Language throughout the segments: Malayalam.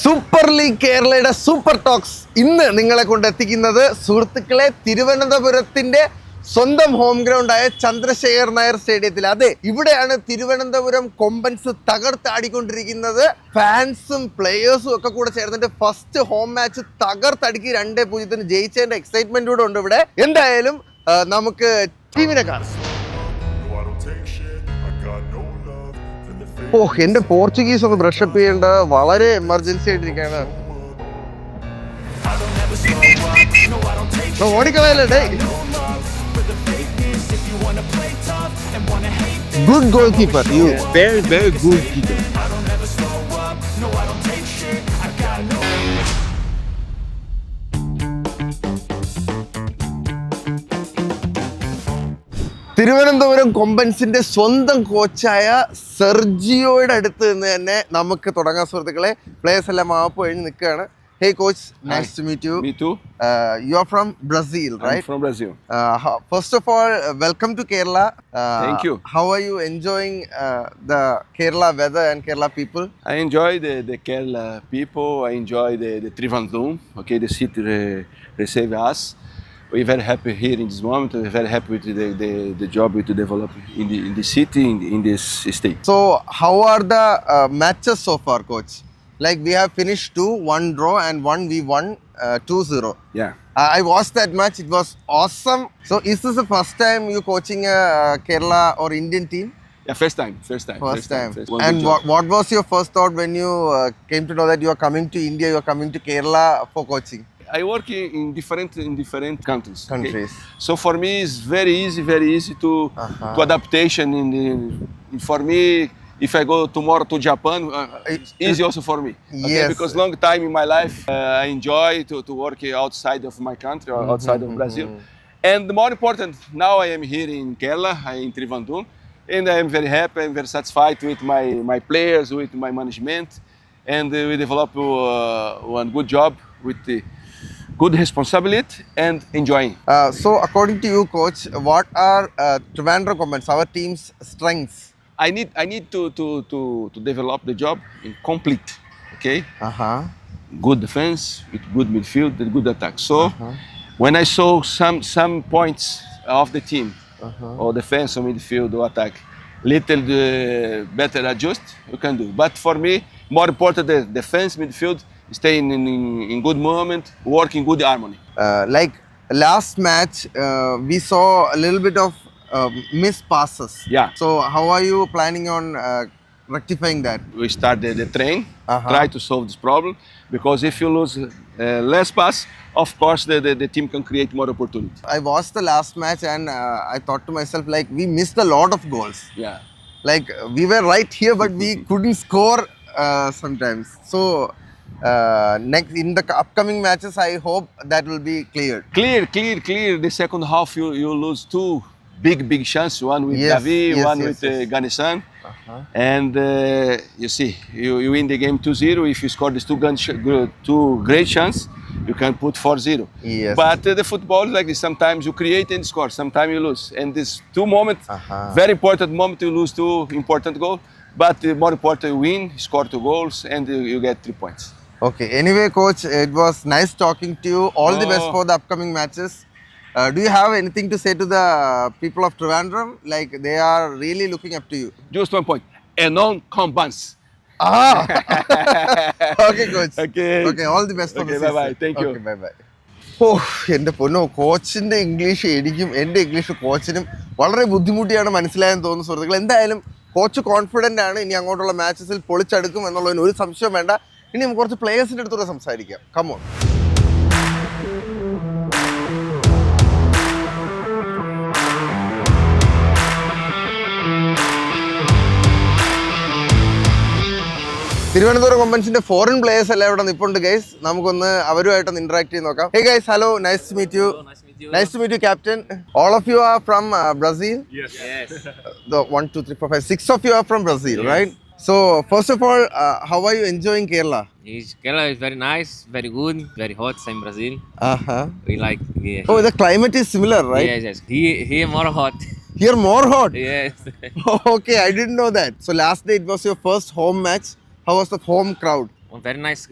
സൂപ്പർ ലീഗ് കേരളയുടെ സൂപ്പർ ടോക്സ് ഇന്ന് നിങ്ങളെ കൊണ്ടെത്തിക്കുന്നത് സുഹൃത്തുക്കളെ തിരുവനന്തപുരത്തിന്റെ സ്വന്തം ഹോം ഗ്രൗണ്ടായ ചന്ദ്രശേഖർ നായർ സ്റ്റേഡിയത്തിൽ. അതെ, ഇവിടെയാണ് തിരുവനന്തപുരം കൊമ്പൻസ് തകർത്താടിക്കൊണ്ടിരിക്കുന്നത്. ഫാൻസും പ്ലേയേഴ്സും ഒക്കെ കൂടെ ചേർന്നിട്ട് ഫസ്റ്റ് ഹോം മാച്ച് തകർത്തടിക്ക് 2-0 ജയിച്ചതിന്റെ എക്സൈറ്റ്മെന്റ് കൂടെ ഉണ്ട് ഇവിടെ. എന്തായാലും നമുക്ക് ടീമിനെ കാണാം. എന്റെ പോർച്ചുഗീസ് ഒന്ന് ബ്രഷപ്പ് ചെയ്യേണ്ട വളരെ എമർജൻസി ആയിട്ടിരിക്കുകയാണ്. ഓടിക്കളയല്ലേ. Good goalkeeper, you very very good keeper. Thiruvananthapuram കൊമ്പൻസിന്റെ സ്വന്തം കോച്ചായ സെർജിയോയുടെ അടുത്ത് നിന്ന് തന്നെ നമുക്ക് തുടങ്ങാൻ സുഹൃത്തുക്കളെ. പ്ലേയേഴ്സ് എല്ലാം മാപ്പ് കഴിഞ്ഞ് നിൽക്കുകയാണ്. Hey coach, nice to meet you. Me too. You are from Brazil, right? I'm from Brazil. First of all, welcome to Kerala. Thank you. How are you enjoying the Kerala weather and Kerala people? I enjoy the Kerala people. I enjoy the Trivandrum. Okay, the city receive us. We're very happy here in this moment. We're very happy with the job we to develop in the city, in this state. So, how are the matches so far, coach? Like we have finished 2-1 draw and 1 we won 2-0. Yeah. I watched that match. It was awesome. So, is this the first time you coaching a Kerala or Indian team? Yeah, first time. First time. And what was your first thought when you came to know that you are coming to India, you are coming to Kerala for coaching? I work in different countries. Countries. Okay? So for me, it's very easy to adaptation. For me, if I go tomorrow to Japan, it's easy also for me. Okay? Yes. Because long time in my life, I enjoy to work outside of my country or outside of Brazil. And more important, now I am here in Kerala, in Trivandrum, and I am very happy, I am very satisfied with my players, with my management, and we develop one good job with the good responsibility and enjoying. So, according to you, coach, what are Trivandrum Kombans, our team's strengths? I need to develop the job in complete, okay? Good defense with good midfield and good attack. So when I saw some points of the team, or defense or midfield or attack, little better adjust, you can do. But for me, more important the defense, midfield, stay in good moment, work in good harmony. Like last match, we saw a little bit of missed passes. Yeah. So how are you planning on rectifying that? We start the train, try to solve this problem, because if you lose less pass, of course the team can create more opportunity. I watched the last match and I thought to myself, like, we missed a lot of goals. Yeah. Like we were right here but we couldn't score sometimes. So next in the upcoming matches, I hope that will be cleared. Clear. The second half you lose two big chance. One with David, one with Ganesan. And you see, you win the game 2-0. If you score these two great chance, you can put 4-0. Yes. But the football is like this. Sometimes you create and score. Sometimes you lose. And these two moments, very important moment, you lose two important goals. But more important, you win, score 2 goals, and you get 3 points. Okay. Anyway, coach, it was nice talking to you. All the best for the upcoming matches. Do you have anything to say to the people of Trivandrum? Like they are really looking up to you. Just 1 point. And non-combans. Okay, coach. Okay. All the best for the season. Bye. Thank you. Okay, bye. എൻ്റെ പൊന്നോ, കോച്ചിൻ്റെ ഇംഗ്ലീഷ് എനിക്കും എൻ്റെ ഇംഗ്ലീഷ് കോച്ചിനും വളരെ ബുദ്ധിമുട്ടിയാണ് മനസ്സിലായെന്ന് തോന്നുന്നു സുഹൃത്തുക്കൾ. എന്തായാലും കോച്ച് കോൺഫിഡൻ്റ് ആണ്. ഇനി അങ്ങോട്ടുള്ള മാച്ചസിൽ പൊളിച്ചെടുക്കും എന്നുള്ളതിന് ഒരു സംശയം വേണ്ട. ഇനി നമുക്ക് കുറച്ച് പ്ലേയേഴ്സിൻ്റെ അടുത്തൂടെ സംസാരിക്കാം. കമോൺ. തിരുവനന്തപുരം കൊമ്പൻസിന്റെ ഫോറിൻ പ്ലേയേഴ്സ് എല്ലാം ഇവിടെ നിൽപ്പുണ്ട് ഗൈസ്. നമുക്കൊന്ന് അവരുമായിട്ടൊന്ന് ഇന്ററാക്ട് ചെയ്ത് നോക്കാം. Hey guys, hello, nice to meet you. Nice to meet you, Captain. All of you are from Brazil? Yes. The 1, 2, 3, 4, 5, 6 of you are from Brazil, right? So first of all, how are you enjoying Kerala? Kerala is very nice, very good, very hot. Same Brazil. We like. Yeah. Oh, the climate is similar, right? Yes. Here more hot. Here more hot. Yes. Okay, I didn't know that. So last day it was your first home match. How was the home crowd? very nice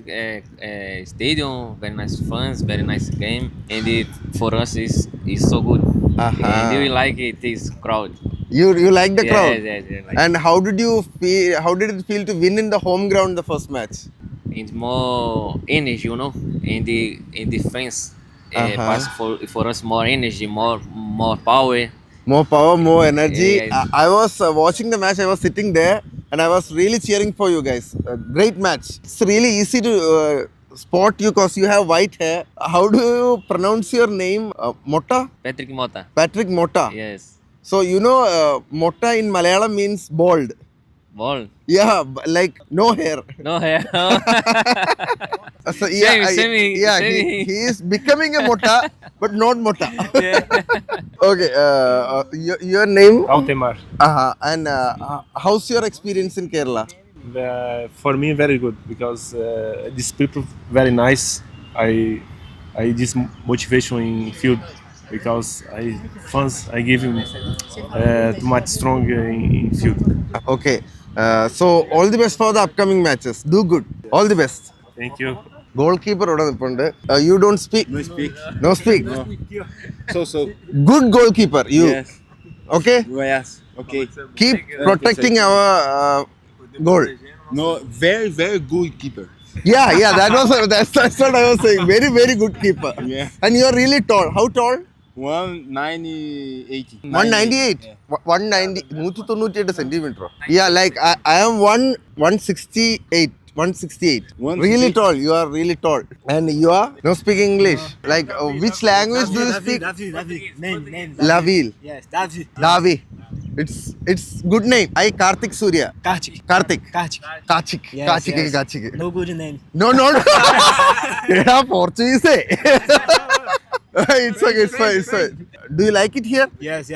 stadium, very nice fans, very nice game, and for us is so good. And we like it. This crowd. You like the crowd? Yes. And how did you feel? How did it feel to win in the home ground the first match? It's more energy, you know, and the fans pass for us more energy, more power. More power, more energy. Yeah. I was watching the match. I was sitting there and I was really cheering for you guys. Great match. It's really easy to spot you because you have white hair. How do you pronounce your name? Motta? Patrick Mota. Patrick Motta. Yes. So you know Motta in Malayalam means bald. Ball. Yeah, like no hair. No hair. So Same. he is becoming a Motta, but not Motta. Okay, your name? Altemar. And how's your experience in Kerala? For me, very good because these people very nice. I this motivation in field because I give him too much strong in field. Okay, so all the best for the upcoming matches. Do good. All the best. Thank you. Goalkeeper ഇവിടെ നിൽപ്പുണ്ട്. You don't speak. No speak. So. Good goalkeeper. You. Yes. Okay. Yes. Okay. Keep protecting our goal. No, very good keeper. Yeah. That's what I was saying. Very good keeper. Yeah. And you are really tall. How tall? 190, 198. 190. 198 centimeter. Yeah, like I am 168. 168. Really tall. You are really tall. And you are no speak English. Like which language do you speak? David. Name. Lavil. Yes, David. Davi. It's good name. I Karthik Surya. Kachik. Karthik. Kachik. Yes, Kachik. yes. Kachik. No good name. No. Yeah, Portuguese. It's fine. Do you like it here? Yes.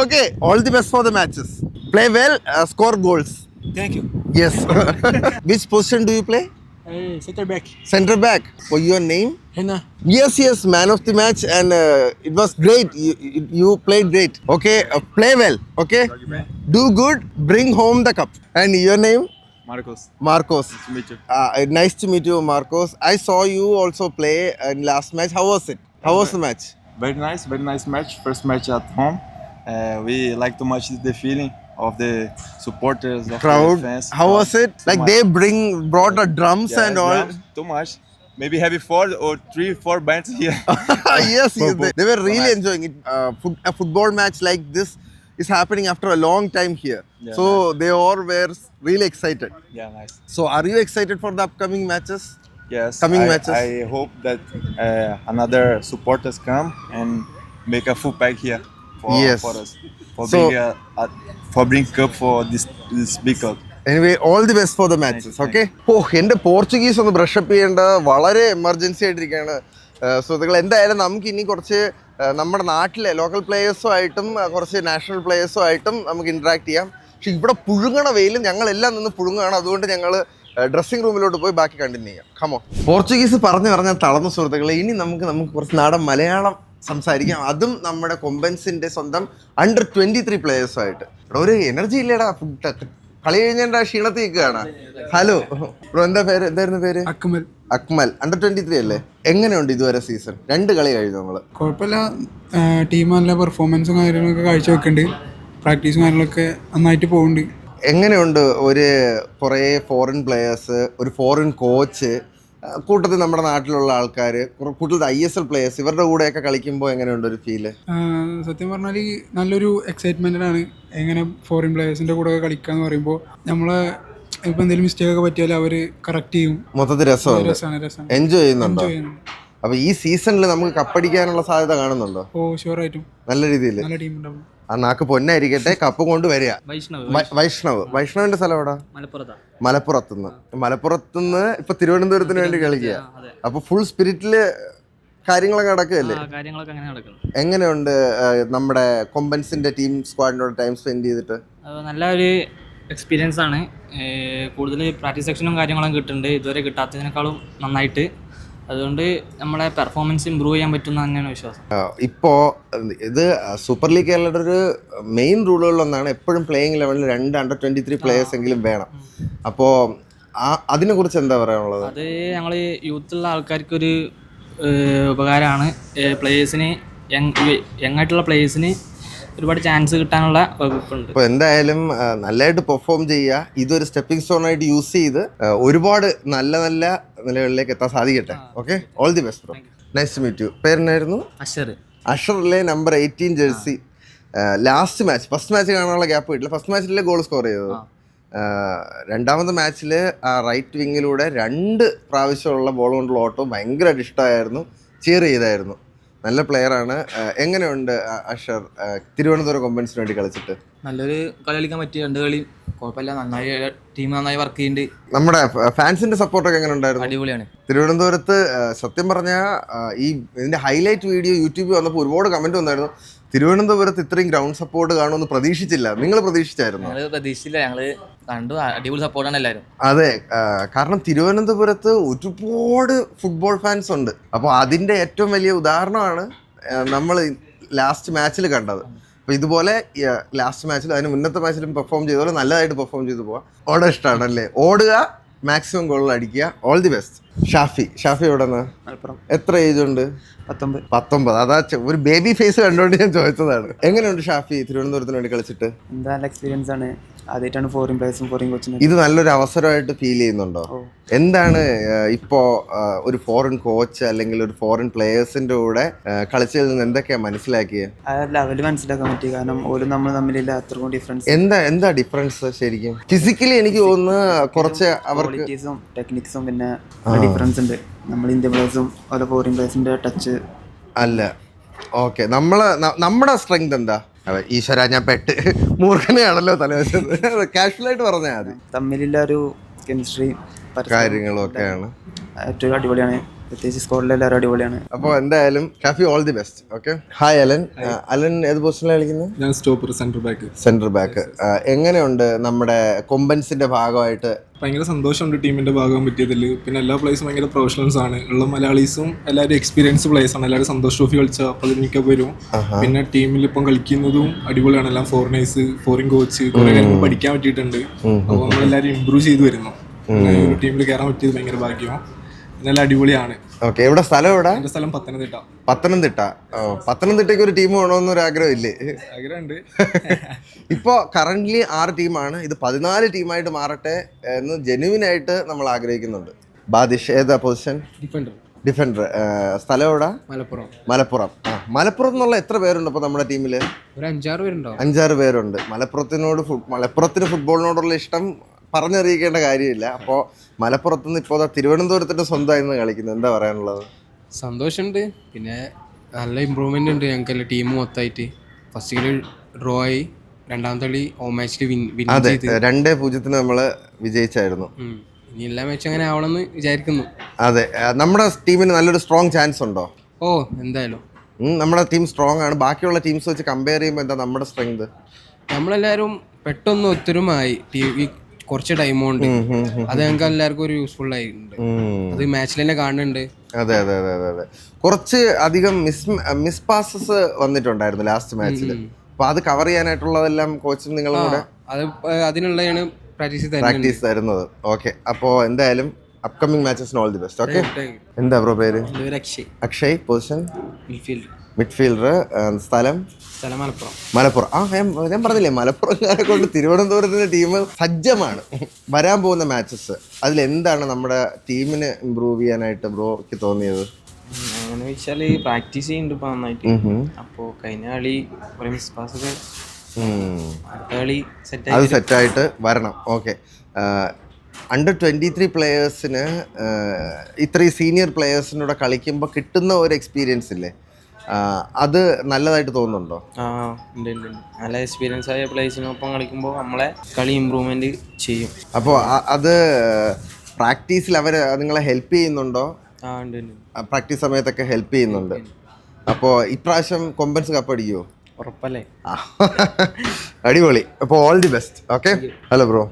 Okay. All the best for the matches. Play well. Score goals. Thank you. Yes. Which position do you play? Center back. Center back. For your name? Henna. Yes. Man of the match, and it was great. You played great. Okay. Play well. Okay. Do good. Bring home the cup. And your name? Marcos. Nice to meet you. Nice to meet you, Marcos. I saw you also play in last match. How was it? How was the match? Very nice match. First match at home. We like too much the feeling of the supporters, of Crowd. the fans. How was it? Too Like much. they brought the drums and all. drums, too much. Maybe have 4 or 4 bands here. Yes, they were really nice. enjoying it. A football match like this is happening after a long time here. Yeah, So they all were really excited. Yeah, nice. So are you excited for the upcoming matches? Yes. Coming matches. I hope that another supporters come and make a full pack here for us. For bring cup for this big cup. Anyway, all the best for the matches, okay? എൻ്റെ പോർച്ചുഗീസ് ഒന്ന് ബ്രഷപ്പ് ചെയ്യേണ്ട വളരെ എമർജൻസി ആയിട്ടിരിക്കുകയാണ്. സുഹൃത്തുക്കൾ, എന്തായാലും നമുക്ക് ഇനി കുറച്ച് നമ്മുടെ നാട്ടിലെ ലോക്കൽ പ്ലേയേഴ്സുമായിട്ടും കുറച്ച് നാഷണൽ പ്ലേയേഴ്സുമായിട്ടും നമുക്ക് ഇൻട്രാക്ട് ചെയ്യാം. പക്ഷെ ഇവിടെ പുഴുങ്ങണ വെയിലും ഞങ്ങളെല്ലാം നിന്ന് പുഴുങ്ങുകയാണ്. അതുകൊണ്ട് ഞങ്ങൾ ഡ്രസ്സിംഗ് റൂമിലോട്ട് പോയി ബാക്കി കണ്ടിന്യൂ ചെയ്യാം. കമോ. പോർച്ചുഗീസ് പറഞ്ഞാൽ തളർന്ന സുഹൃത്തുക്കളെ, ഇനി നമുക്ക് കുറച്ച് നാടൻ മലയാളം സംസാരിക്കാം. അതും നമ്മുടെ കൊമ്പൻസിൻ്റെ സ്വന്തം അണ്ടർ 23 പ്ലേയേഴ്സുമായിട്ട്. ഒരു എനർജി ഇല്ലേടാ, കളി കഴിഞ്ഞ ക്ഷീണത്തിൽ നിൽക്കുകയാണ്. ഹലോ ബ്രോ, എന്തായിരുന്നു പേര്? അക്മൽ. അണ്ടർ 23 അല്ലേ? എങ്ങനെയുണ്ട് ഇതുവരെ സീസൺ? 2 കളി കഴിഞ്ഞു നമ്മള്. കുഴപ്പമില്ല, ടീം നല്ല പെർഫോമൻസും കാര്യങ്ങളൊക്കെ കാഴ്ചവെക്കുന്നുണ്ട്. പ്രാക്ടീസും കാര്യങ്ങളൊക്കെ നന്നായിട്ട് പോകുന്നുണ്ട്. എങ്ങനെയുണ്ട് ഒരു കുറേ ഫോറിൻ പ്ലേയേഴ്സ്, ഒരു ഫോറിൻ കോച്ച്, കൂട്ടത്തിൽ നമ്മുടെ നാട്ടിലുള്ള ആൾക്കാർ, കൂട്ടത്തിൽ ISL പ്ലേയേഴ്സ്, ഇവരുടെ കൂടെയൊക്കെ കളിക്കുമ്പോൾ എങ്ങനെയുണ്ട് ഒരു ഫീല്? സത്യം പറഞ്ഞാൽ നല്ലൊരു എക്സൈറ്റ്മെൻ്റ് ആണ്. എങ്ങനെ ഫോറിൻ പ്ലേയേഴ്സിൻ്റെ കൂടെ കളിക്കാന്ന് പറയുമ്പോൾ നമ്മളെ ഇപ്പം എന്തെങ്കിലും മിസ്റ്റേക്ക് ഒക്കെ പറ്റിയാൽ അവർ കറക്റ്റ് ചെയ്യും. മൊത്തത്തിൽ രസമാണ്, എൻജോയ് ചെയ്യുന്നുണ്ടോ? അപ്പൊ ഈ സീസണിൽ നമുക്ക് കപ്പടിക്കാനുള്ള സാധ്യത കാണുന്നുണ്ടോ? ഓ ഷുവറായിട്ടും നല്ല രീതിയിൽ. നല്ല ടീം ഉണ്ടാവും. ആ നാക്ക് പൊന്നായിരിക്കട്ടെ. കപ്പ് കൊണ്ട് വരിക. വൈഷ്ണവിന്റെ സ്ഥലം എവിടാ? മലപ്പുറത്തുനിന്ന് ഇപ്പൊ തിരുവനന്തപുരത്തിന് വേണ്ടി കളിക്കുക. അപ്പൊ ഫുൾ സ്പിരിറ്റില് കാര്യങ്ങളൊക്കെ നടക്കുകയല്ലേ? എങ്ങനെയുണ്ട് നമ്മുടെ കൊമ്പൻസിന്റെ ടീം സ്ക്വാഡിനോട് ടൈം സ്പെൻഡ് ചെയ്തിട്ട്? നല്ലൊരു എക്സ്പീരിയൻസ് ആണ്. കൂടുതൽ പ്രാക്ടീസ് സെക്ഷനും കാര്യങ്ങളും കിട്ടുന്നുണ്ട്, ഇതുവരെ കിട്ടാത്തതിനേക്കാളും നന്നായിട്ട്. അതുകൊണ്ട് നമ്മളെ പെർഫോമൻസ് ഇമ്പ്രൂവ് ചെയ്യാൻ പറ്റുന്ന തന്നെയാണ് വിശ്വാസം. ഇപ്പോൾ ഇത് സൂപ്പർ ലീഗ് കേരളയുടെ ഒരു മെയിൻ റൂളുകളിലൊന്നാണ് എപ്പോഴും പ്ലേയിങ് ലെവലിൽ 2 അണ്ടർ 23 പ്ലേയേഴ്സ് എങ്കിലും വേണം. അപ്പോൾ അതിനെ കുറിച്ച് എന്താ പറയാനുള്ളത്? അത് ഞങ്ങൾ യൂത്തുള്ള ആൾക്കാർക്കൊരു ഉപകാരമാണ്. പ്ലേയേഴ്സിന് യങ്ങായിട്ടുള്ള പ്ലേയേഴ്സിന് ഒരുപാട് ചാൻസ് കിട്ടാനുള്ള വകുപ്പുണ്ട്. അപ്പോൾ എന്തായാലും നല്ലതായിട്ട് പെർഫോം ചെയ്യുക. ഇതൊരു സ്റ്റെപ്പിംഗ് സ്റ്റോൺ ആയിട്ട് യൂസ് ചെയ്ത് ഒരുപാട് നല്ല നല്ല നിലകളിലേക്ക് എത്താൻ സാധിക്കട്ടെ. Okay, all the best bro. Nice to meet you. പേരെന്നായിരുന്നു? അഷറിലെ number 18 jersey. Last match, first match കാണാനുള്ള ഗ്യാപ്പ് കിട്ടില്ല. ഫസ്റ്റ് മാച്ചിലെ ഗോൾ സ്കോർ ചെയ്തത്. രണ്ടാമത്തെ മാച്ചിൽ ആ റൈറ്റ് വിങ്ങിലൂടെ 2 പ്രാവശ്യമുള്ള ബോൾ കൊണ്ടുള്ള ഓട്ടം ഭയങ്കരമായിട്ട് ഇഷ്ടമായിരുന്നു. ചിയർ ചെയ്തായിരുന്നു. നല്ല പ്ലെയറാണ്. എങ്ങനെയുണ്ട് അഷർ തിരുവനന്തപുരം കൊമ്പൻസിന് വേണ്ടി കളിച്ചിട്ട്? നല്ലൊരു കളി കളിക്കാൻ പറ്റി. 2 കളി കുഴപ്പമില്ല, നന്നായി ടീം നന്നായി വർക്ക് ചെയ്യുന്നുണ്ട്. നമ്മുടെ ഫാൻസിന്റെ സപ്പോർട്ടൊക്കെ എങ്ങനെ ഉണ്ടായിരുന്നു? അടിപൊളിയാണ്. തിരുവനന്തപുരത്ത് സത്യം പറഞ്ഞാൽ ഇതിന്റെ ഹൈലൈറ്റ് വീഡിയോ യൂട്യൂബിൽ വന്നപ്പോൾ ഒരുപാട് കമന്റ് വന്നായിരുന്നു. തിരുവനന്തപുരത്ത് ഇത്രയും ഗ്രൗണ്ട് സപ്പോർട്ട് കാണുമെന്ന് പ്രതീക്ഷിച്ചില്ല. നിങ്ങൾ പ്രതീക്ഷിച്ചായിരുന്നു? ഞങ്ങൾ പ്രതീക്ഷിച്ചില്ല, ഞങ്ങള് കണ്ടു. അടിപൊളി സപ്പോർട്ടാണ് എല്ലാവരും. അതെ, കാരണം തിരുവനന്തപുരത്ത് ഒരുപാട് ഫുട്ബോൾ ഫാൻസ് ഉണ്ട്. അപ്പോൾ അതിന്റെ ഏറ്റവും വലിയ ഉദാഹരണമാണ് നമ്മൾ ലാസ്റ്റ് മാച്ചിൽ കണ്ടത്. അപ്പോൾ ഇതുപോലെ ലാസ്റ്റ് മാച്ചിലും അതിന് മുന്നത്തെ മാച്ചിലും പെർഫോം ചെയ്ത പോലെ നല്ലതായിട്ട് പെർഫോം ചെയ്തു പോവാം. ഓടാൻ ഇഷ്ടമാണല്ലേ? ഓടുക, മാക്സിമം ഗോൾ അടിക്കുക. All the best. ഷാഫി എവിടെ നിന്ന്? എത്ര ഏജ് ഉണ്ട്? 19. അതാ ഒരു ബേബി ഫേസ് കണ്ടുകൊണ്ട് ഞാൻ ചോദിച്ചതാണ്. എങ്ങനെയുണ്ട് ഷാഫി തിരുവനന്തപുരത്തിന് വേണ്ടി കളിച്ചിട്ട്? എന്താ നല്ല എക്സ്പീരിയൻസ് ആണ്. ആദ്യമായിട്ടാണ് ഫോറിൻ പ്ലേയേഴ്സും ഫോറിൻ കോച്ചിനും. ഇത് നല്ലൊരു അവസരമായിട്ട് ഫീൽ ചെയ്യുന്നുണ്ടോ? എന്താണ് ഇപ്പോ ഒരു ഫോറിൻ കോച്ച് അല്ലെങ്കിൽ ഒരു ഫോറിൻ പ്ലേയേഴ്സിന്റെ കൂടെ കളിച്ചതിൽ നിന്ന് എന്തൊക്കെയാ മനസ്സിലാക്കിയത്? ആ ലെവല് മനസ്സിലാക്കാൻ പറ്റി. കാരണം ഓരോ നമ്മൾ തമ്മിലില്ല അത്രയും ഡിഫറൻസ്. എന്താ ഡിഫറൻസ് ശരിക്കും? ഫിസിക്കലി എനിക്ക് തോന്നുന്നു കുറച്ച് അവർക്ക് ടെക്നിക്സും പിന്നെ ഡിഫറൻസ് ഉണ്ട്. നമ്മൾ ഇന്ത്യൻ പ്ലേയേഴ്സും ഓരോ ഫോറിൻ പ്ലേയേഴ്സിന്റെ ടച്ച് അല്ല. ഓക്കെ, നമ്മുടെ സ്ട്രെങ്ത് എന്താ? ഈശ്വര, ഞാൻ പെട്ട് മൂർഖനെയാണല്ലോ തലവശത്ത്. കാഷ്വലായിട്ട് പറഞ്ഞാൽ മതി. തമ്മിലുള്ള ഒരു കെമിസ്ട്രി കാര്യങ്ങളും ഒക്കെയാണ് ഏറ്റവും അടിപൊളിയാണ്. പ്രത്യേകിച്ച് സ്കോഡിൽ എല്ലാവരും അടിപൊളിയാണ്. അപ്പോൾ എന്തായാലും Shafi all the best. Okay. Hi Alan. Alan ഏത് പൊസിഷനിലാണ് കളിക്കുന്നത്? ഞാൻ സ്റ്റോപ്പർ, സെൻട്രൽ ബാക്ക്. എങ്ങനെയുണ്ട് നമ്മുടെ കൊമ്പൻസിന്റെ ഭാഗമായിട്ട്? ഭയങ്കര സന്തോഷമുണ്ട് ടീമിന്റെ ഭാഗം പറ്റിയതിൽ. പിന്നെ എല്ലാ പ്ലേയേഴ്സും ഭയങ്കര പ്രൊഫഷണൽസ് ആണ്. ഉള്ള മലയാളീസും എല്ലാവരും എക്സ്പീരിയൻസ് പ്ലേയേഴ്സ് ആണ്. എല്ലാവരും സന്തോഷ് ട്രോഫി കളിച്ച 15 വരും. പിന്നെ ടീമിൽ ഇപ്പം കളിക്കുന്നതും അടിപൊളിയാണ്. എല്ലാം ഫോറിനേഴ്സ്, ഫോറിൻ കോച്ച്, കുറെ കാര്യങ്ങൾ പഠിക്കാൻ പറ്റിയിട്ടുണ്ട്. അപ്പോൾ നമ്മളെല്ലാവരും ഇമ്പ്രൂവ് ചെയ്തു വരുന്നു. ഒരു ടീമിൽ കയറാൻ പറ്റിയത് ഭയങ്കര ഭാഗ്യം. നല്ല അടിപൊളിയാണ്. ഓക്കെ, എവിടെ സ്ഥലം? എവിടെ? എൻ്റെ സ്ഥലം പത്തനംതിട്ട. പത്തനംതിട്ടയ്ക്ക് ഒരു ടീം വേണമെന്നൊരു ആഗ്രഹമില്ലേ? ആഗ്രഹമുണ്ട്. ഇപ്പോൾ കറന്റ്ലി 6 ടീമാണ്. ഇത് 14 ടീമായിട്ട് മാറട്ടെ എന്ന് ജെന്യുവിനായിട്ട് നമ്മൾ ആഗ്രഹിക്കുന്നുണ്ട്. ബാദിഷ് ഏതാ പൊസിഷൻ? ഡിഫൻഡർ. സ്ഥലം എവിടെ? മലപ്പുറം. മലപ്പുറത്ത് നിന്നുള്ള എത്ര പേരുണ്ട് ഇപ്പോൾ നമ്മുടെ ടീമിൽ? ഒരു 5-6 പേരുണ്ടോ? 5-6 പേരുണ്ട്. മലപ്പുറത്തിന് ഫുട്ബോളിനോടുള്ള ഇഷ്ടം പറഞ്ഞറിയിക്കേണ്ട കാര്യമില്ല. അപ്പോൾ മലപ്പുറത്തുനിന്ന് ഇപ്പോൾ തിരുവനന്തപുരത്തിൻ്റെ സ്വന്തമായിരുന്നു കളിക്കുന്നത്. എന്താ പറയാനുള്ളത്? സന്തോഷമുണ്ട്. പിന്നെ നല്ല ഇമ്പ്രൂവ്മെൻ്റ് ഉണ്ട് ഞങ്ങൾക്ക് ടീം മൊത്തമായിട്ട്. ഫസ്റ്റ് കളി ഡ്രോ ആയി, രണ്ടാമത്തെ കളി ഹോം മാച്ചിൽ വിൻ. അതെ, 2-0 നമ്മൾ വിജയിച്ചായിരുന്നു. ഇനി എല്ലാ മാച്ചും അങ്ങനെ ആവണമെന്ന് വിചാരിക്കുന്നു. അതെ, നമ്മുടെ ടീമിന് നല്ലൊരു സ്ട്രോങ് ചാൻസ് ഉണ്ടോ? എന്തായാലും നമ്മുടെ ടീം സ്ട്രോങ് ആണ്. ബാക്കിയുള്ള ടീംസ് വെച്ച് കമ്പയർ ചെയ്യുമ്പോൾ എന്താ നമ്മുടെ സ്ട്രെങ്ത്? നമ്മളെല്ലാവരും പെട്ടെന്ന് ഒത്തൊരുമായി. കുറച്ച് ടൈം കൊണ്ട് അത് ഞങ്ങൾക്ക് എല്ലാവർക്കും ഒരു യൂസ്ഫുൾ ആയിട്ടുണ്ട്. അത് മാച്ചിൽ തന്നെ കാണുന്നുണ്ട്. അതെ. കുറച്ച് അധികം മിസ് പാസസ് വന്നിട്ടുണ്ടായിരുന്നു ലാസ്റ്റ് മാച്ചിൽ. അപ്പൊ അത് കവർ ചെയ്യാനായിട്ടുള്ളതെല്ലാം കോച്ചും നിങ്ങളും കൂടെ അതിനുള്ളതാണ് പ്രാക്ടീസ് തരുന്നത്. ഓക്കെ, അപ്പോൾ എന്തായാലും അപ്കമിങ് മാച്ചസിന് ഓൾ ദി ബെസ്റ്റ്. ഓക്കെ. എന്താ ബ്രോ പേര്? അക്ഷയ്. പൊസിഷൻ? മിഡ്ഫീൽഡർ. സ്ഥലം? മലപ്പുറം. ഞാൻ പറഞ്ഞില്ലേ, മലപ്പുറംകാരെ കൊണ്ട് തിരുവനന്തപുരത്തിന്റെ ടീം സജ്ജമാണ്. വരാൻ പോകുന്ന മാച്ചസ് അതിലെന്താണ് നമ്മുടെ ടീമിന് ഇമ്പ്രൂവ് ചെയ്യാനായിട്ട് ബ്രോക്ക് തോന്നിയത്? അങ്ങനെ വെച്ചാല് പ്രാക്ടീസ് ചെയ്യുന്നുണ്ട് ഇപ്പൊ നന്നായിട്ട്. അപ്പോ കഴിഞ്ഞ കളി മിസ് പാസ് ഒക്കെ അടുത്ത കളി അത് സെറ്റായിട്ട് വരണം. ഓക്കെ. അണ്ടർ 23 പ്ലെയേഴ്സിന് ഇത്രയും സീനിയർ പ്ലെയേഴ്സിനൂടെ കളിക്കുമ്പോൾ കിട്ടുന്ന ഒരു എക്സ്പീരിയൻസ് ഇല്ലേ, അത് നല്ലതായിട്ട് തോന്നുന്നുണ്ടോ? ഉണ്ട്. നല്ല എക്സ്പീരിയൻസ് ആയ പ്ലേയേഴ്സിനൊപ്പം കളിക്കുമ്പോൾ നമ്മളെ കളി ഇമ്പ്രൂവ്മെന്റ് ചെയ്യും. അപ്പോൾ അത് പ്രാക്ടീസിൽ അവർ നിങ്ങളെ ഹെൽപ്പ് ചെയ്യുന്നുണ്ടോ? പ്രാക്ടീസ് സമയത്തൊക്കെ ഹെൽപ്പ് ചെയ്യുന്നുണ്ട്. അപ്പോൾ ഇപ്രാവശ്യം കൊമ്പൻസ് കപ്പ് അടിക്കുമോ? ഉറപ്പല്ലേ? അടിപൊളി. അപ്പോൾ all the best. Okay. Hello bro,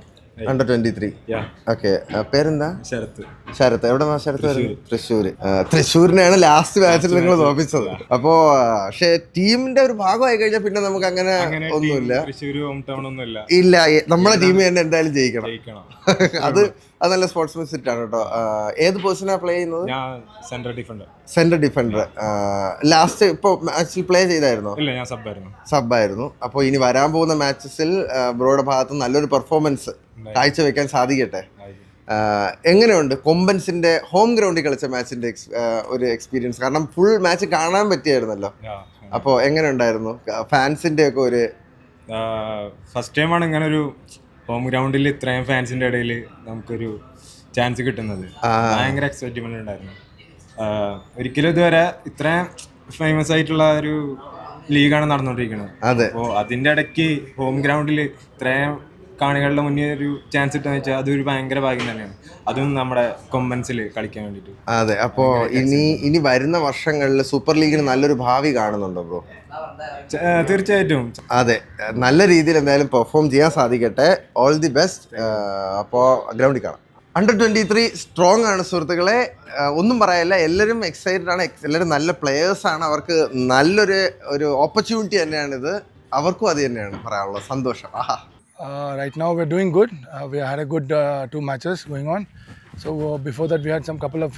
under 23. Okay. പേരെന്താ? ശരത്ത്. എവിടെ നിന്നാ ശരത്ത് വരുന്നത്? തൃശ്ശൂരിനെയാണ് ലാസ്റ്റ് മാച്ചിൽ നിങ്ങൾ തോൽപ്പിച്ചത്. അപ്പോ പക്ഷേ ടീമിന്റെ ഒരു ഭാഗമായി കഴിഞ്ഞാൽ പിന്നെ നമുക്ക് അങ്ങനെ ഒന്നുമില്ല. ഇല്ല, നമ്മളെ ടീം തന്നെ എന്തായാലും ജയിക്കണം. അത് അത് നല്ല സ്പോർട്സ്മാൻ സെറ്റ് ആണ് കേട്ടോ. ഏത് പൊസിഷനാണ് പ്ലേ ചെയ്യുന്നത്? ഞാൻ central defender. Central defender. Last ഇപ്പോൾ മാച്ചിൽ പ്ലേ ചെയ്തായിരുന്നോ? ഇല്ല, ഞാൻ സബ്ബായിരുന്നു. സബ്ബായിരുന്നു. അപ്പോൾ ഇനി വരാൻ പോകുന്ന മാച്ചസിൽ ബ്രോയുടെ ഭാഗത്ത് നല്ലൊരു പെർഫോമൻസ് കാഴ്ചവെക്കാൻ സാധിക്കട്ടെ. എങ്ങനെയുണ്ട് കൊമ്പൻസിന്റെ ഹോം ഗ്രൗണ്ടിൽ കളിച്ച മാച്ചിന്റെ ഒരു എക്സ്പീരിയൻസ്? കാരണം ഫുൾ മാച്ച് കാണാൻ പറ്റിയായിരുന്നല്ലോ. അപ്പോൾ എങ്ങനെ ഉണ്ടായിരുന്നു ഫാൻസിന്റെ ഒക്കെ ഒരു? ഫസ്റ്റ് ടൈമാണ് ഇങ്ങനെ ഒരു ഹോം ഗ്രൗണ്ടിൽ ഇത്രയും ഫാൻസിന്റെ ഇടയിൽ നമുക്കൊരു ചാൻസ് കിട്ടുന്നത്. ഭയങ്കര എക്സൈറ്റ്മെന്റ് ഉണ്ടായിരുന്നു. ഒരിക്കലും ഇതുവരെ ഇത്രയും ഫേമസ് ആയിട്ടുള്ള ഒരു ലീഗാണ് നടന്നുകൊണ്ടിരിക്കുന്നത്. അപ്പോൾ അതിന്റെ ഇടയ്ക്ക് ഹോം ഗ്രൗണ്ടിൽ ഇത്രയും കാണികളുടെ മുന്നേ ഒരു ചാൻസ് കിട്ടുന്ന വെച്ചാൽ അതൊരു ഭയങ്കര ഭാഗ്യം തന്നെയാണ്. അതും നമ്മുടെ കൊമ്പൻസിൽ കളിക്കാൻ വേണ്ടിയിട്ട്. അതെ. അപ്പോൾ ഇനി വരുന്ന വർഷങ്ങളിൽ സൂപ്പർ ലീഗിന് നല്ലൊരു ഭാവി കാണുന്നുണ്ടോ ബ്രോ? തീർച്ചയായിട്ടും. അതെ, നല്ല രീതിയിൽ എന്തായാലും പെർഫോം ചെയ്യാൻ സാധിക്കട്ടെ. All the best. അപ്പോൾ ഗ്രൗണ്ടിൽ കാണാം. Under-23 സ്ട്രോങ് ആണ് സുഹൃത്തുക്കളെ, ഒന്നും പറയാനില്ല. എല്ലാവരും എക്സൈറ്റഡ് ആണ്, എല്ലാവരും നല്ല പ്ലെയേഴ്സാണ്. അവർക്ക് നല്ലൊരു ഓപ്പർച്യൂണിറ്റി തന്നെയാണിത്. അവർക്കും അത് തന്നെയാണ് പറയാനുള്ളത്. സന്തോഷം. Right now we're doing good. We had a good 2 matches going on. So before that we had some couple of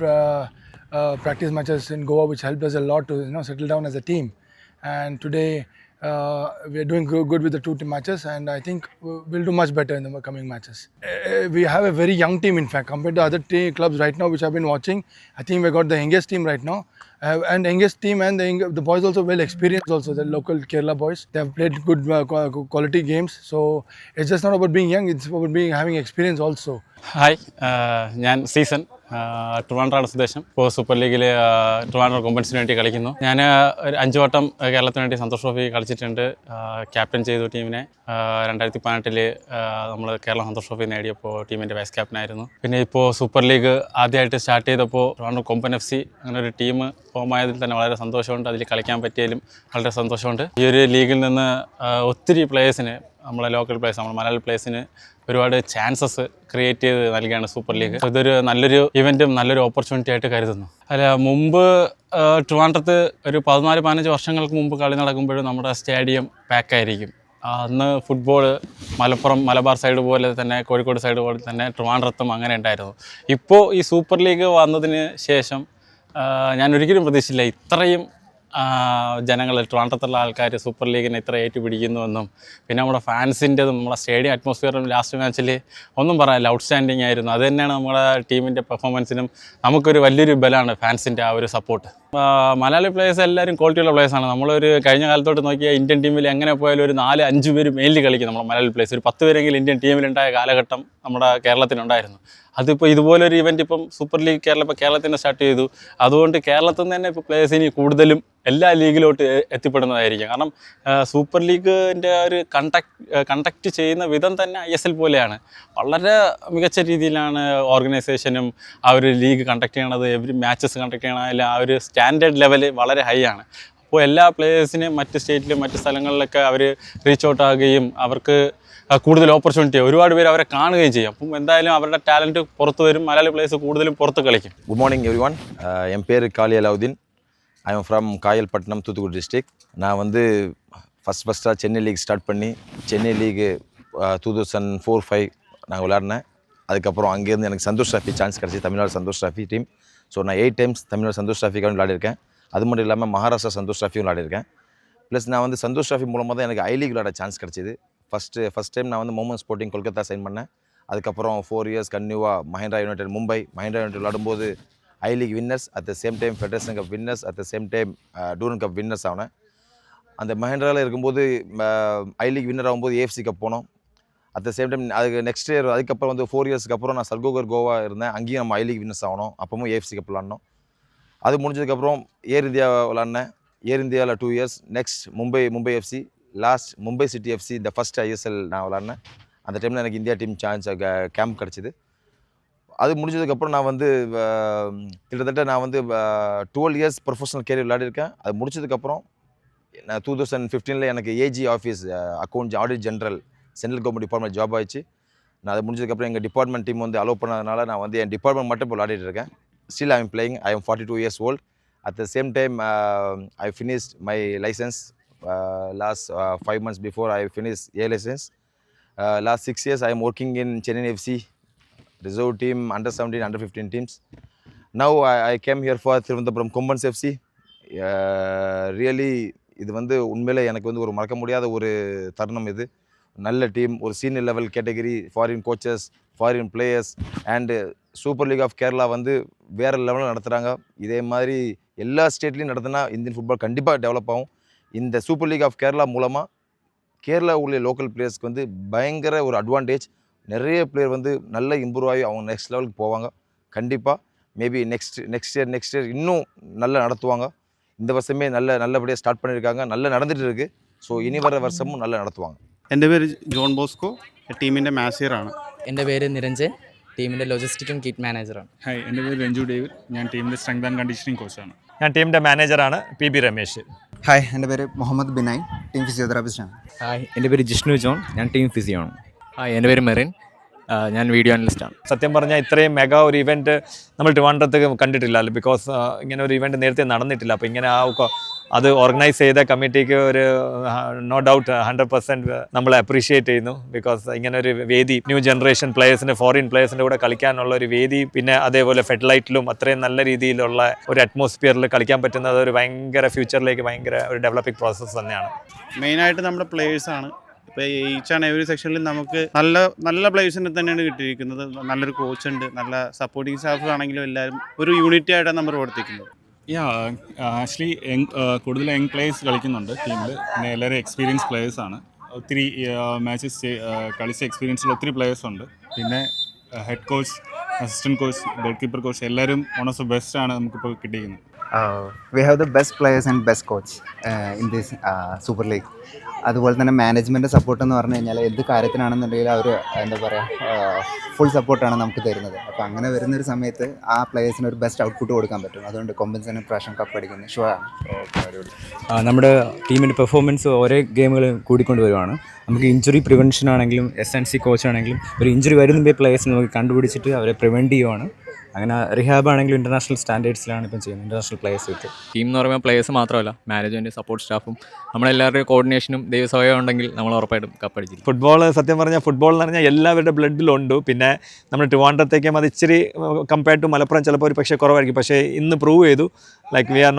practice matches in Goa which helped us a lot to settle down as a team. And today we are doing good with the 2 matches, and I think we'll do much better in the coming matches. We have a very young team, in fact, compared to other clubs right now which I've been watching. I think we got the youngest team right now. And youngest team, and the boys also well experienced also, the local Kerala boys. They have played good quality games. So it's just not about being young, it's about having experience also. Hi, ഞാൻ സീസൺ ട്രിവാൻഡ്രമാണ് സ്വദേശം. ഇപ്പോൾ സൂപ്പർ ലീഗിൽ ട്രിവാൻഡ്രം കൊമ്പൻസിന് വേണ്ടി കളിക്കുന്നു. ഞാൻ ഒരു 5 വട്ടം കേരളത്തിന് വേണ്ടി സന്തോഷ് ട്രോഫി കളിച്ചിട്ടുണ്ട്. ക്യാപ്റ്റൻ ചെയ്തു ടീമിനെ. 2018 നമ്മൾ കേരള സന്തോഷ് ട്രോഫി നേടിയപ്പോൾ ടീമിൻ്റെ വൈസ് ക്യാപ്റ്റനായിരുന്നു. പിന്നെ ഇപ്പോൾ സൂപ്പർ ലീഗ് ആദ്യമായിട്ട് സ്റ്റാർട്ട് ചെയ്തപ്പോൾ ട്രിവാൻഡ്രം കൊമ്പൻ FC അങ്ങനെ ഒരു ടീം ഫോം ആയതിൽ തന്നെ വളരെ സന്തോഷമുണ്ട്. അതിൽ കളിക്കാൻ പറ്റിയതിലും വളരെ സന്തോഷമുണ്ട്. ഈ ഒരു ലീഗിൽ നിന്ന് ഒത്തിരി പ്ലേയേഴ്സിന്, നമ്മളെ ലോക്കൽ പ്ലേയേഴ്സ്, നമ്മുടെ മലയാളി പ്ലേയേഴ്സിന് ഒരുപാട് ചാൻസസ് ക്രിയേറ്റ് ചെയ്ത് നൽകുകയാണ് സൂപ്പർ ലീഗ്. ഇതൊരു നല്ലൊരു ഇവൻറ്റും നല്ലൊരു ഓപ്പർച്യൂണിറ്റി ആയിട്ട് കരുതുന്നു. മുമ്പ് ട്രിവാൻഡ്രത്ത് ഒരു 14-15 വർഷങ്ങൾക്ക് മുമ്പ് കളി നടക്കുമ്പോഴും നമ്മുടെ സ്റ്റേഡിയം പാക്കായിരിക്കും. അന്ന് ഫുട്ബോൾ മലബാർ സൈഡ് പോലെ തന്നെ, കോഴിക്കോട് സൈഡ് പോലെ തന്നെ ട്രിവാൻഡ്രത്തും അങ്ങനെ ഉണ്ടായിരുന്നു. ഇപ്പോൾ ഈ സൂപ്പർ ലീഗ് വന്നതിന് ശേഷം ഞാൻ ഒരിക്കലും പ്രതീക്ഷിച്ചില്ല ഇത്രയും ജനങ്ങൾ, ട്രിവാൻഡ്രത്തുള്ള ആൾക്കാർ സൂപ്പർ ലീഗിനെ ഇത്ര ഏറ്റുപിടിക്കുന്നുവെന്നും പിന്നെ നമ്മുടെ ഫാൻസിൻ്റെതും നമ്മുടെ സ്റ്റേഡിയം അറ്റ്മോസ്ഫിയറും ലാസ്റ്റ് മാച്ചിൽ ഒന്നും പറയാനില്ല, ഔട്ട്സ്റ്റാൻഡിങ് ആയിരുന്നു. അത് തന്നെയാണ് നമ്മുടെ ടീമിൻ്റെ പെർഫോമൻസിനും നമുക്കൊരു വലിയൊരു ബലമാണ് ഫാൻസിൻ്റെ ആ ഒരു സപ്പോർട്ട്. മലയാളി പ്ലേയേഴ്സ് എല്ലാവരും ക്വാളിറ്റിയുള്ള പ്ലേയേഴ്സാണ്. നമ്മളൊരു കഴിഞ്ഞ കാലത്തോട്ട് നോക്കിയാൽ ഇന്ത്യൻ ടീമിൽ എങ്ങനെ പോയാലും ഒരു 4-5 പേര് മെയിൻലി കളിക്കും നമ്മുടെ മലയാളി പ്ലേയേഴ്സ്. ഒരു 10 പേരെങ്കിലും ഇന്ത്യൻ ടീമിലുണ്ടായ കാലഘട്ടം നമ്മുടെ കേരളത്തിനുണ്ടായിരുന്നു. അതിപ്പോൾ ഇതുപോലൊരു ഇവൻറ്റ് ഇപ്പം സൂപ്പർ ലീഗ് കേരളത്തിൽ നിന്ന് സ്റ്റാർട്ട് ചെയ്തു. അതുകൊണ്ട് കേരളത്തിൽ നിന്ന് തന്നെ ഇപ്പോൾ പ്ലേയേഴ്സ് ഇനി കൂടുതലും എല്ലാ ലീഗിലോട്ട് എത്തിപ്പെടുന്നതായിരിക്കും. കാരണം സൂപ്പർ ലീഗിൻ്റെ ഒരു കണ്ടക്ട് ചെയ്യുന്ന വിധം തന്നെ ISL പോലെയാണ്. വളരെ മികച്ച രീതിയിലാണ് ഓർഗനൈസേഷനും ആ ഒരു ലീഗ് കണ്ടക്ട് ചെയ്യണത്. എവരി മാച്ചസ് കണ്ടക്ട് ചെയ്യണതിൽ ആ ഒരു സ്റ്റാൻഡേർഡ് ലെവൽ വളരെ ഹൈ ആണ്. അപ്പോൾ എല്ലാ പ്ലേയേഴ്സിനും മറ്റ് സ്റ്റേറ്റിലും മറ്റ് സ്ഥലങ്ങളിലൊക്കെ അവർ റീച്ച് ഔട്ട് ആകുകയും അവർക്ക് കൂടുതൽ ഓപ്പർച്യൂണിറ്റി, ഒരുപാട് പേര് അവരെ കാണുകയും ചെയ്യും. അപ്പം എന്തായാലും அவரோட ടാലൻറ്റ് പുറത്ത് വരും. மலையாளி பிளேயர்ஸ் കൂടുതലും പുറത്ത് കളിക്കും. Good morning everyone. என் பேர் Kali Alauddin. I am from Kayalpattinam, Thoothukudi district. நான் வந்து ஃபஸ்ட்டாக சென்னை லீக் ஸ்டார்ட் பண்ணி சென்னை லீகு 2004-05 நாங்கள் விளாட்னேன். அதுக்கப்புறம் அங்கேருந்து எனக்கு சந்தோஷ் ட்ராஃபி சான்ஸ் கிடச்சி, Tamil Nadu Santosh trophy team. So நான் 8 டைம்ஸ் தமிழ்நாடு சந்தோஷ் ட்ராஃபிக்காக விளையாடிருக்கேன். அது மட்டும் இல்லாமல் மகாராஷ்டிரா சந்தோஷ் ட்ராஃபியும் விளையாடிருக்கேன். ப்ளஸ் நான் வந்து சந்தோஷ் ட்ராஃபி மூலமாக தான் எனக்கு ஐ லீக் விளையாட சான்ஸ் கிடச்சிது. ஃபஸ்ட் டைம் நான் வந்து மோமன் ஸ்போர்ட்டிங் கொல்கத்தா சைன் பண்ணேன். அதுக்கப்புறம் 4 இயர்ஸ் கன்டினியூவாக மஹேந்திரா யுனைடெட் மும்பை, மஹேந்திரா யுனைடெட் விளையாடும்போது I league winners, at the same time federation cup winners, at the same time டூரன் cup winners ஆனேன். அந்த மஹேந்திராவில் இருக்கும்போது ஐ லீக் வின்னர் ஆகும்போது AFC கப் போனோம். அட் த சேம் டைம் அதுக்கு நெக்ஸ்ட் இயர், அதுக்கப்புறம் வந்து 4 இயர்ஸ்க்கு அப்புறம் நான் சர்கோகர் கோவா இருந்தேன். அங்கேயும் நம்ம ஐ லீக் வின்னர்ஸ் ஆகணும். அப்பவும் AFC கப் விளாட்னோம். அது முடிஞ்சதுக்கப்புறம் ஏர் இந்தியா விளாட்னேன். ஏர் இந்தியாவில் 2 years. Next Mumbai FC, last Mumbai city FC, இந்த ஃபஸ்ட் ISL நான் விளாட்னேன். அந்த டைமில் எனக்கு இந்தியா டீம் சான்ஸ் கேம்ப் கிடச்சிது. அது முடிஞ்சதுக்கப்புறம் நான் வந்து கிட்டத்தட்ட நான் வந்து 12 இயர்ஸ் ப்ரொஃபஷனல் கேரியர் விளையாடிருக்கேன். அது முடிச்சதுக்கப்புறம் நான் 2015 எனக்கு AG office account audit general central government department job ஆயிடுச்சு. நான் அது முடிஞ்சதுக்கப்புறம் எங்கள் டிபார்ட்மெண்ட் டீம் வந்து அலோவ் பண்ணதுனால நான் வந்து என் டிபார்ட்மெண்ட் மட்டும் இப்போ விளையாடிட்டு இருக்கேன். Still I am playing. I am 42 years old. At the same time I finished my license last 5 months before I finished A license. Last 6 years I am working in Chennai FC reserve team, under 17, under 15 teams. Now I came here for Thiruvananthapuram Kombans FC. Really இது வந்து உண்மையிலே எனக்கு வந்து ஒரு மறக்க முடியாத ஒரு தருணம் இது. நல்ல டீம், ஒரு senior level category, foreign coaches, foreign players and super league of Kerala வந்து வேறு லெவலில் நடத்துகிறாங்க. இதே மாதிரி எல்லா ஸ்டேட்லேயும் நடத்தினா இந்தியன் ஃபுட்பால் கண்டிப்பாக டெவலப் ஆகும். இந்த சூப்பர் லீக் ஆஃப் கேரளா மூலமாக கேரளா உள்ள லோக்கல் பிளேயர்ஸ்க்கு வந்து பயங்கர ஒரு அட்வான்டேஜ். நிறைய பிளேயர் வந்து நல்ல இம்ப்ரூவ் ஆகி அவங்க நெக்ஸ்ட் லெவலுக்கு போவாங்க. கண்டிப்பாக மேபி நெக்ஸ்ட் இயர் இன்னும் நல்லா நடத்துவாங்க. இந்த வருஷமே நல்லபடியாக ஸ்டார்ட் பண்ணியிருக்காங்க, நல்லா നടന്നിട്ട് இருக்கு. ஸோ ഇനി വர വർഷமுം നല്ല നടത്തുവാங்க. എൻ്റെ പേര് ജോൺ ബോസ്കോ, ടീമിൻ്റെ മാനേജറാണ്. എൻ്റെ പേര് നിരഞ്ജൻ, ടീമിൻ്റെ ലോജിസ്റ്റിക് ആൻഡ് കിറ്റ് മാനേജറാണ്. ഹായ്, എൻ്റെ പേര് രഞ്ജു ഡേവിഡ്, ഞാൻ ടീമിൻ്റെ സ്ട്രെങ്ത് ആൻഡ് കണ്ടീഷനിങ് കോച്ചാണ്. ഞാൻ ടീമിൻ്റെ മാനേജറാണ് PB രമേശ്. ഹായ്, എൻ്റെ പേര് മുഹമ്മദ് ബിനായ്, ടീം ഫിസിയോതെറാപ്പിസ്റ്റാണ്. ഹായ്, എൻ്റെ പേര് ജിഷ്ണു ജോൺ, ഞാൻ ടീം ഫിസിയോ ആണ്. ഹായ്, എൻ്റെ പേര് മെറിൻ, ഞാൻ വീഡിയോ അനലിസ്റ്റാണ്. സത്യം പറഞ്ഞാൽ ഇത്രയും മെഗാ ഒരു ഇവൻറ്റ് നമ്മൾ ട്രിവാൻഡ്രത്ത് കണ്ടിട്ടില്ല, ബിക്കോസ് ഇങ്ങനെ ഒരു ഇവൻറ്റ് നേരത്തെ നടന്നിട്ടില്ല. അപ്പോൾ ഇങ്ങനെ അത് ഓർഗനൈസ് ചെയ്ത കമ്മിറ്റിക്ക് ഒരു നോ ഡൗട്ട് 100% നമ്മൾ അപ്രീഷിയേറ്റ് ചെയ്യുന്നു. ബിക്കോസ് ഇങ്ങനെ ഒരു വേദി ന്യൂ ജനറേഷൻ പ്ലേയേഴ്സിന്, ഫോറിൻ പ്ലേയേഴ്സിൻ്റെ കൂടെ കളിക്കാനുള്ള ഒരു വേദി, പിന്നെ അതേപോലെ ഫെഡ്ലൈറ്റിലും അത്രയും നല്ല രീതിയിലുള്ള ഒരു അറ്റ്മോസ്ഫിയറിൽ കളിക്കാൻ പറ്റുന്നത് ഒരു ഭയങ്കര ഫ്യൂച്ചറിലേക്ക് ഭയങ്കര ഒരു ഡെവലപ്പിംഗ് പ്രോസസ്സ് തന്നെയാണ്. മെയിനായിട്ട് നമ്മുടെ പ്ലേയേഴ്സാണ്. ഇപ്പോൾ ഈച്ച് ആൻഡ് എവറി സെക്ഷനിൽ നമുക്ക് നല്ല പ്ലേയേഴ്സിനെ തന്നെയാണ് കിട്ടിയിരിക്കുന്നത്. നല്ലൊരു കോച്ചുണ്ട്, നല്ല സപ്പോർട്ടിങ് സ്റ്റാഫ് ആണെങ്കിലും എല്ലാവരും ഒരു യൂണിറ്റി ആയിട്ടാണ് നമ്മൾ പ്രവർത്തിക്കുന്നത്. ആക്ച്വലി കൂടുതൽ യങ് പ്ലേയേഴ്സ് കളിക്കുന്നുണ്ട് ടീമിൽ. പിന്നെ എല്ലാവരും എക്സ്പീരിയൻസ് പ്ലേയേഴ്സാണ്. ഒത്തിരി മാച്ചസ് കളിച്ച എക്സ്പീരിയൻസുള്ള ഒത്തിരി പ്ലേയേഴ്സ് ഉണ്ട്. പിന്നെ head coach, assistant coach, goal keeper coach എല്ലാവരും വൺ ഓഫ് ദ ബെസ്റ്റ് ആണ് നമുക്കിപ്പോൾ കിട്ടിയിരിക്കുന്നത്. We have the best players and best coach in this Super League. അതുപോലെ തന്നെ മാനേജ്മെൻറ്റ് സപ്പോർട്ട് എന്ന് പറഞ്ഞു കഴിഞ്ഞാൽ എന്ത് കാര്യത്തിനാണെന്നുണ്ടെങ്കിൽ അവർ എന്താ പറയുക ഫുൾ സപ്പോർട്ടാണ് നമുക്ക് തരുന്നത്. അപ്പോൾ അങ്ങനെ വരുന്നൊരു സമയത്ത് ആ പ്ലേയേഴ്സിന് ഒരു ബെസ്റ്റ് ഔട്ട്പുട്ട് കൊടുക്കാൻ പറ്റും. അതുകൊണ്ട് കൊമ്പൻസിന് പ്രാവശ്യം കപ്പ് അടിക്കുന്നത് ഷുവറാണ്. നമ്മുടെ ടീമിൻ്റെ പെർഫോമൻസ് ഓരോ ഗെയിമുകളും കൂടിക്കൊണ്ട് വരുവാണ്. നമുക്ക് ഇഞ്ചുറി പ്രിവെൻഷൻ ആണെങ്കിലും SNC കോച്ച് ആണെങ്കിലും ഒരു ഇഞ്ചുറി വരുന്ന പ്ലേയേഴ്സിനെ നമുക്ക് കണ്ടുപിടിച്ചിട്ട് അവരെ പ്രിവെൻറ്റ് ചെയ്യുവാണ്. അങ്ങനെ റിഹാബ് ആണെങ്കിലും ഇൻ്റർനാഷണൽ സ്റ്റാൻഡേർഡ്സിലാണ് ഇപ്പം ചെയ്യുന്നത്, ഇൻ്റർനാഷണൽ പ്ലേയേഴ്സ് വിത്ത്. ടീം എന്ന് പറയുമ്പോൾ പ്ലേയേഴ്സ് മാത്രമല്ല, മാനേജ്മെൻറ്റ്, സപ്പോർട്ട് സ്റ്റാഫും നമ്മളെല്ലാവരുടെയും കോർഡിനേഷനും ദൈവസഹായം ഉണ്ടെങ്കിൽ നമ്മൾ ഉറപ്പായിട്ടും കപ്പടിച്ചിരിക്കും. ഫുട്ബോൾ സത്യം പറഞ്ഞാൽ ഫുട്ബോൾ എന്ന് പറഞ്ഞാൽ എല്ലാവരുടെ ബ്ലഡിലുണ്ട്. പിന്നെ നമ്മൾ ട്രിവാൻഡ്രത്തേക്കും അത് ഇച്ചിരി കമ്പയർഡ് ടു മലപ്പുറം ചിലപ്പോൾ ഒരു പക്ഷേ കുറവായിരിക്കും. പക്ഷേ ഇന്ന് പ്രൂവ് ചെയ്തു, like we are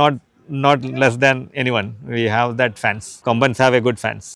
not less than anyone. We have that fans. Kombans have a good fans.